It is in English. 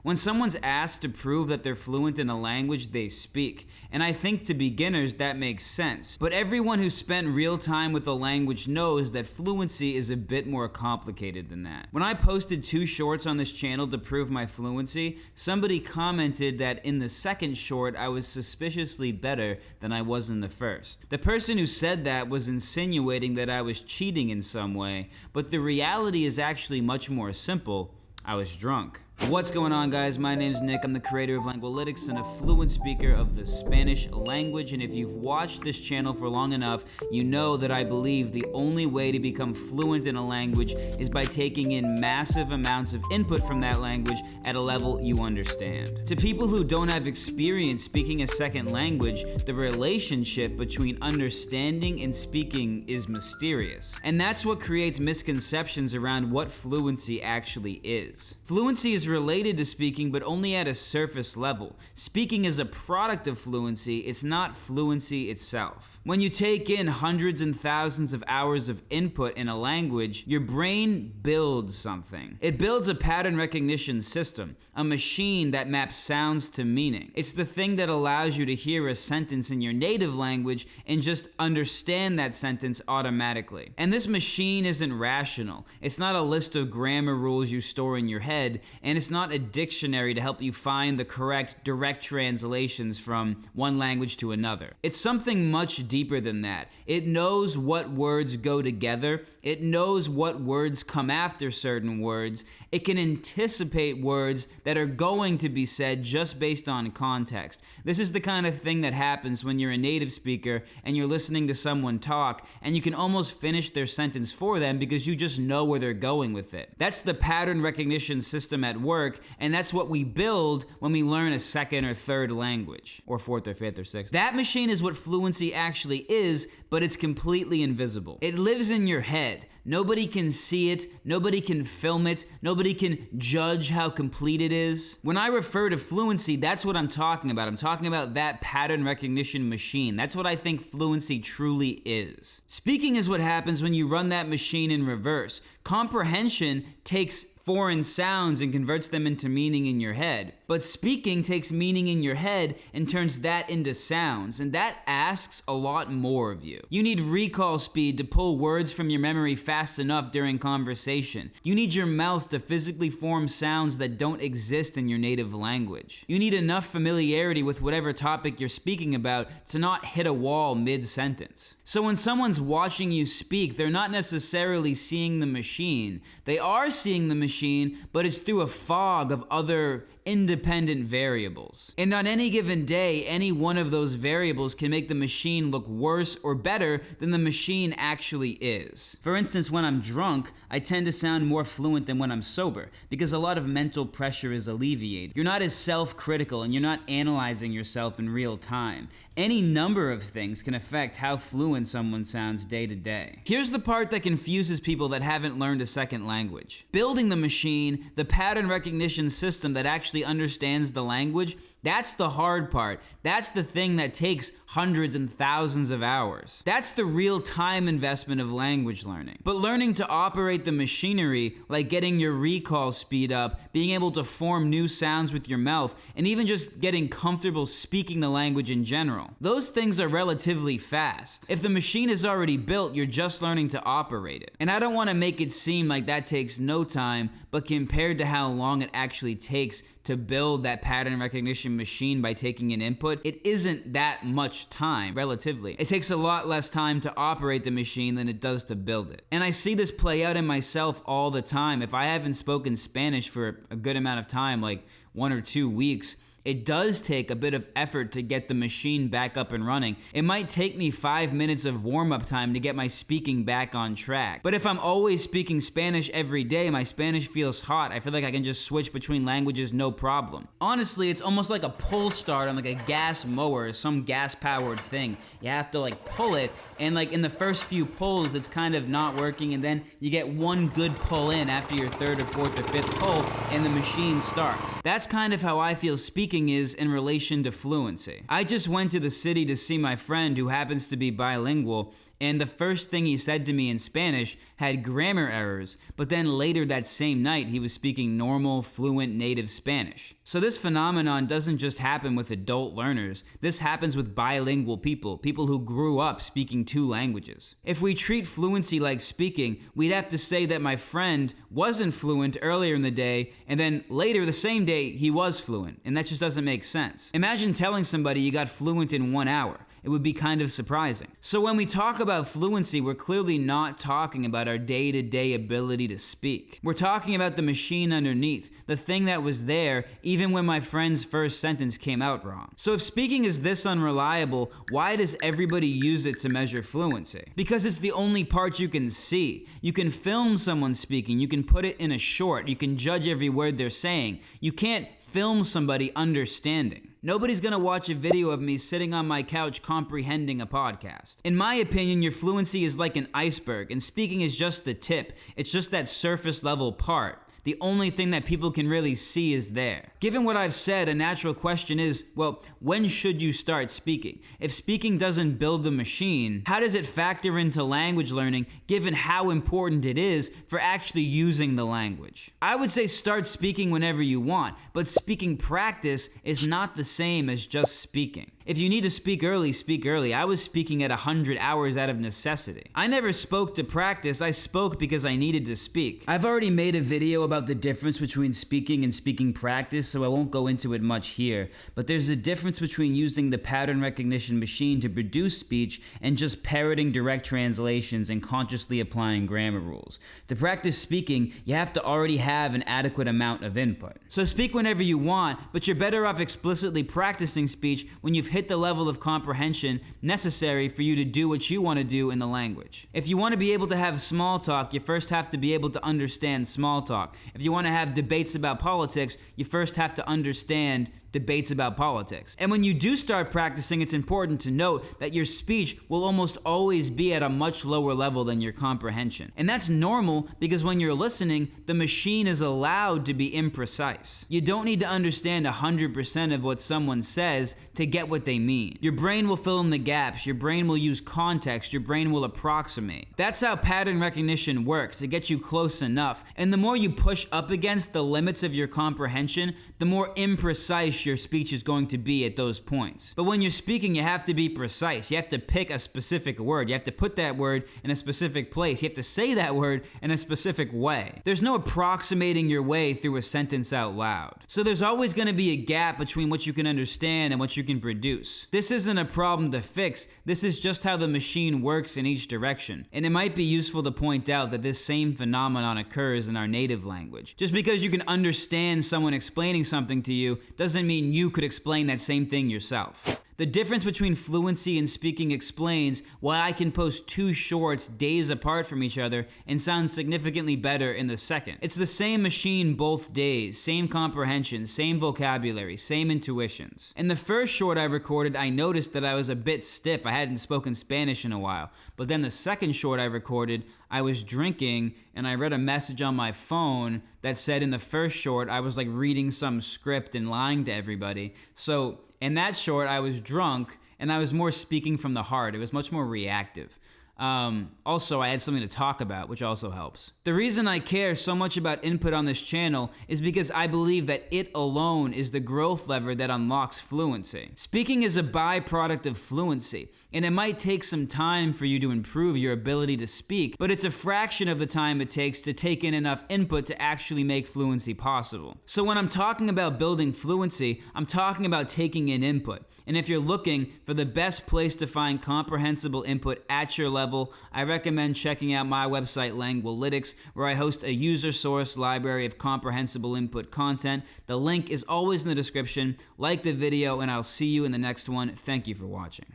When someone's asked to prove that they're fluent in a language, they speak. And I think to beginners that makes sense. But everyone who's spent real time with the language knows that fluency is a bit more complicated than that. When I posted 2 shorts on this channel to prove my fluency, somebody commented that in the second short I was suspiciously better than I was in the first. The person who said that was insinuating that I was cheating in some way, but the reality is actually much more simple. I was drunk. What's going on, guys? My name's Nick. I'm the creator of Lengualytics and a fluent speaker of the Spanish language. And if you've watched this channel for long enough, you know that I believe the only way to become fluent in a language is by taking in massive amounts of input from that language at a level you understand. To people who don't have experience speaking a second language, the relationship between understanding and speaking is mysterious. And that's what creates misconceptions around what fluency actually is. Fluency is related to speaking, but only at a surface level. Speaking is a product of fluency, it's not fluency itself. When you take in hundreds and thousands of hours of input in a language, your brain builds something. It builds a pattern recognition system, a machine that maps sounds to meaning. It's the thing that allows you to hear a sentence in your native language and just understand that sentence automatically. And this machine isn't rational. It's not a list of grammar rules you store in your head, and it's not a dictionary to help you find the correct direct translations from one language to another. It's something much deeper than that. It knows what words go together. It knows what words come after certain words. It can anticipate words that are going to be said just based on context. This is the kind of thing that happens when you're a native speaker and you're listening to someone talk and you can almost finish their sentence for them because you just know where they're going with it. That's the pattern recognition system at work, and that's what we build when we learn a second or third language, or fourth or fifth or sixth. That machine is what fluency actually is, but it's completely invisible. It lives in your head. Nobody can see it, nobody can film it, nobody can judge how complete it is. When I refer to fluency, that's what I'm talking about. I'm talking about that pattern recognition machine. That's what I think fluency truly is. Speaking is what happens when you run that machine in reverse. Comprehension takes foreign sounds and converts them into meaning in your head. But speaking takes meaning in your head and turns that into sounds, and that asks a lot more of you. You need recall speed to pull words from your memory fast enough during conversation. You need your mouth to physically form sounds that don't exist in your native language. You need enough familiarity with whatever topic you're speaking about to not hit a wall mid-sentence. So when someone's watching you speak, they're not necessarily seeing the machine. They are seeing the machine, but it's through a fog of other independent variables. And on any given day, any one of those variables can make the machine look worse or better than the machine actually is. For instance, when I'm drunk, I tend to sound more fluent than when I'm sober because a lot of mental pressure is alleviated. You're not as self-critical and you're not analyzing yourself in real time. Any number of things can affect how fluent someone sounds day to day. Here's the part that confuses people that haven't learned a second language. Building the machine, the pattern recognition system that actually understands the language, that's the hard part. That's the thing that takes hundreds and thousands of hours. That's the real time investment of language learning. But learning to operate the machinery, like getting your recall speed up, being able to form new sounds with your mouth, and even just getting comfortable speaking the language in general, those things are relatively fast. If the machine is already built, you're just learning to operate it. And I don't want to make it seem like that takes no time, but compared to how long it actually takes to build that pattern recognition machine by taking in input, it isn't that much time, relatively. It takes a lot less time to operate the machine than it does to build it. And I see this play out in myself all the time. If I haven't spoken Spanish for a good amount of time, like 1 or 2 weeks, it does take a bit of effort to get the machine back up and running. It might take me 5 minutes of warm-up time to get my speaking back on track. But if I'm always speaking Spanish every day, my Spanish feels hot. I feel like I can just switch between languages no problem. Honestly, it's almost like a pull start on like a gas mower or some gas-powered thing. You have to like pull it, and like in the first few pulls, it's kind of not working, and then you get one good pull in after your third or fourth or fifth pull, and the machine starts. That's kind of how I feel speaking is in relation to fluency. I just went to the city to see my friend who happens to be bilingual, And the first thing he said to me in Spanish had grammar errors, but then later that same night he was speaking normal, fluent, native Spanish. So this phenomenon doesn't just happen with adult learners. This happens with bilingual people, people who grew up speaking two languages. If we treat fluency like speaking, we'd have to say that my friend wasn't fluent earlier in the day, and then later the same day he was fluent, and that just doesn't make sense. Imagine telling somebody you got fluent in 1 hour. It would be kind of surprising. So when we talk about fluency, we're clearly not talking about our day-to-day ability to speak. We're talking about the machine underneath, the thing that was there even when my friend's first sentence came out wrong. So if speaking is this unreliable, why does everybody use it to measure fluency? Because it's the only part you can see. You can film someone speaking, you can put it in a short, you can judge every word they're saying. You can't film somebody understanding. Nobody's gonna watch a video of me sitting on my couch comprehending a podcast. In my opinion, your fluency is like an iceberg, and speaking is just the tip. It's just that surface level part. The only thing that people can really see is there. Given what I've said, a natural question is, well, when should you start speaking? If speaking doesn't build the machine, how does it factor into language learning given how important it is for actually using the language? I would say start speaking whenever you want, but speaking practice is not the same as just speaking. If you need to speak early, speak early. I was speaking at 100 hours out of necessity. I never spoke to practice, I spoke because I needed to speak. I've already made a video about the difference between speaking and speaking practice, so I won't go into it much here. But there's a difference between using the pattern recognition machine to produce speech and just parroting direct translations and consciously applying grammar rules. To practice speaking, you have to already have an adequate amount of input. So speak whenever you want, but you're better off explicitly practicing speech when you've hit the level of comprehension necessary for you to do what you want to do in the language. If you want to be able to have small talk, you first have to be able to understand small talk. If you want to have debates about politics, you first have to understand debates about politics. And when you do start practicing, it's important to note that your speech will almost always be at a much lower level than your comprehension. And that's normal because when you're listening, the machine is allowed to be imprecise. You don't need to understand 100% of what someone says to get what they mean. Your brain will fill in the gaps, your brain will use context, your brain will approximate. That's how pattern recognition works. It gets you close enough. And the more you push up against the limits of your comprehension, the more imprecise your speech is going to be at those points. But when you're speaking, you have to be precise. You have to pick a specific word. You have to put that word in a specific place. You have to say that word in a specific way. There's no approximating your way through a sentence out loud. So there's always going to be a gap between what you can understand and what you can produce. This isn't a problem to fix. This is just how the machine works in each direction. And it might be useful to point out that this same phenomenon occurs in our native language. Just because you can understand someone explaining something to you doesn't mean you could explain that same thing yourself. The difference between fluency and speaking explains why I can post two shorts days apart from each other and sound significantly better in the second. It's the same machine both days, same comprehension, same vocabulary, same intuitions. In the first short I recorded, I noticed that I was a bit stiff. I hadn't spoken Spanish in a while. But then the second short I recorded, I was drinking and I read a message on my phone that said in the first short I was like reading some script and lying to everybody. So in that short, I was drunk, and I was more speaking from the heart. It was much more reactive. Also, I had something to talk about, which also helps. The reason I care so much about input on this channel is because I believe that it alone is the growth lever that unlocks fluency. Speaking is a byproduct of fluency, and it might take some time for you to improve your ability to speak, but it's a fraction of the time it takes to take in enough input to actually make fluency possible. So when I'm talking about building fluency, I'm talking about taking in input. And if you're looking for the best place to find comprehensible input at your level, I recommend checking out my website Lengualytics, where I host a user-sourced library of comprehensible input content. The link is always in the description. Like the video, and I'll see you in the next one. Thank you for watching.